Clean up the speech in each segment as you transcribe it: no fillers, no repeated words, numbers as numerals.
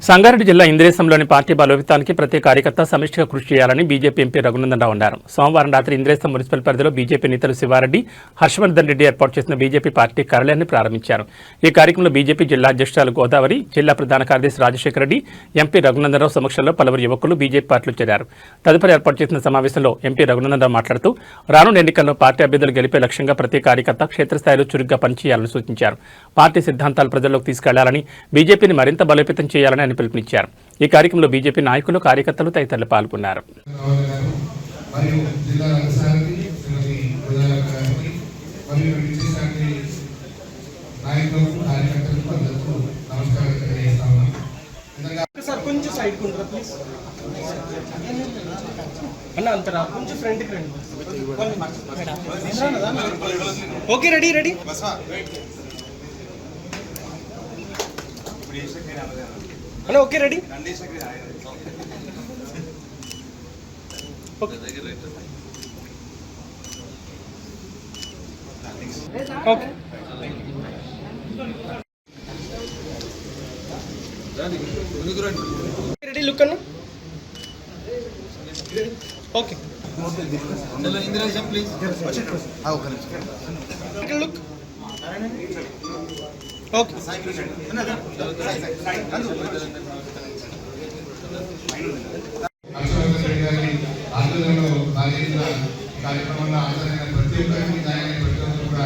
సంగారెడ్డి జిల్లా ఇంద్రేశంలోని పార్టీ బలోపేతానికి ప్రతి కార్యకర్త సమిష్టిగా కృషి చేయాలని బీజేపీ ఎంపీ రఘునందన్ రావు అన్నారు. సోమవారం రాత్రి ఇంద్రేశం మున్సిపల్ పరిధిలో బీజేపీ నేతలు శివారెడ్డి, హర్షవర్ధన్ రెడ్డి ఏర్పాటు చేసిన బీజేపీ పార్టీ కార్యాలయాన్ని ప్రారంభించారు. ఈ కార్యక్రమంలో బీజేపీ జిల్లా అధ్యక్షురాలు గోదావరి, జిల్లా ప్రధాన కార్యదర్శి రాజశేఖర రెడ్డి, ఎంపీ రఘునందన్ రావు సమక్షంలో పలువురు యువకులు బీజేపీ పార్టీలో చేరారు. తదుపరి ఏర్పాటు చేసిన సమావేశంలో ఎంపీ రఘునందన్ రావు మాట్లాడుతూ రానున్న ఎన్నికల్లో పార్టీ అభ్యర్థులు గెలిపే లక్ష్యంగా ప్రతి కార్యకర్త క్షేత్రస్థాయిలో చురుగ్గా పనిచేయాలని సూచించారు. పార్టీ సిద్ధాంతాలు ప్రజల్లోకి తీసుకెళ్లాలని, బీజేపీని మరింత బలోపేతం చేయాలని ఆయన పిలుపునిచ్చారు. ఈ కార్యక్రమంలో బీజేపీ నాయకులు, కార్యకర్తలు తదితరులు పాల్గొన్నారు. Okay, ready ready. Hello, okay ready. Okay ready, look అన్న. Okay look. ఓకే కార్యక్రమంలో హాజరైన ప్రతి ఒక్కరికి ప్రతి ఒక్కరు కూడా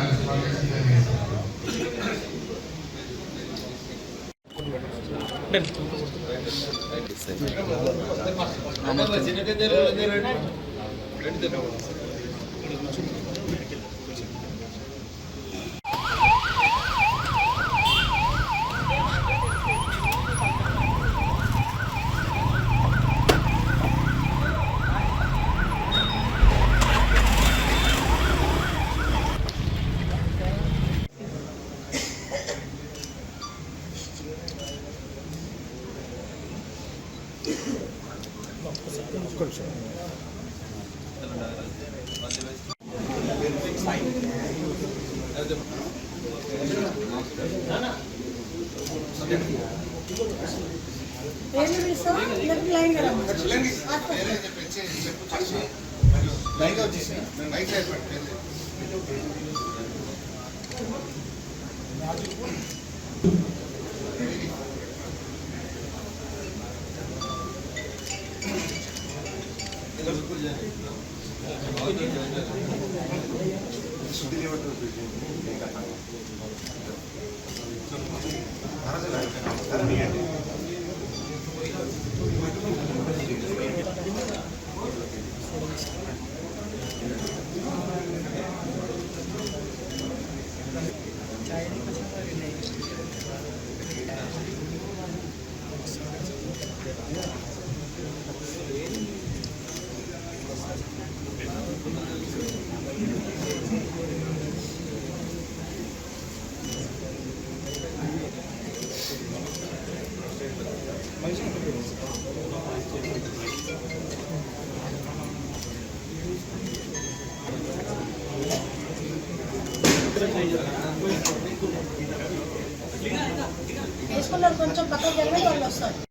కొంచెం పక్కకు వెళ్ళి వాళ్ళు వస్తారు.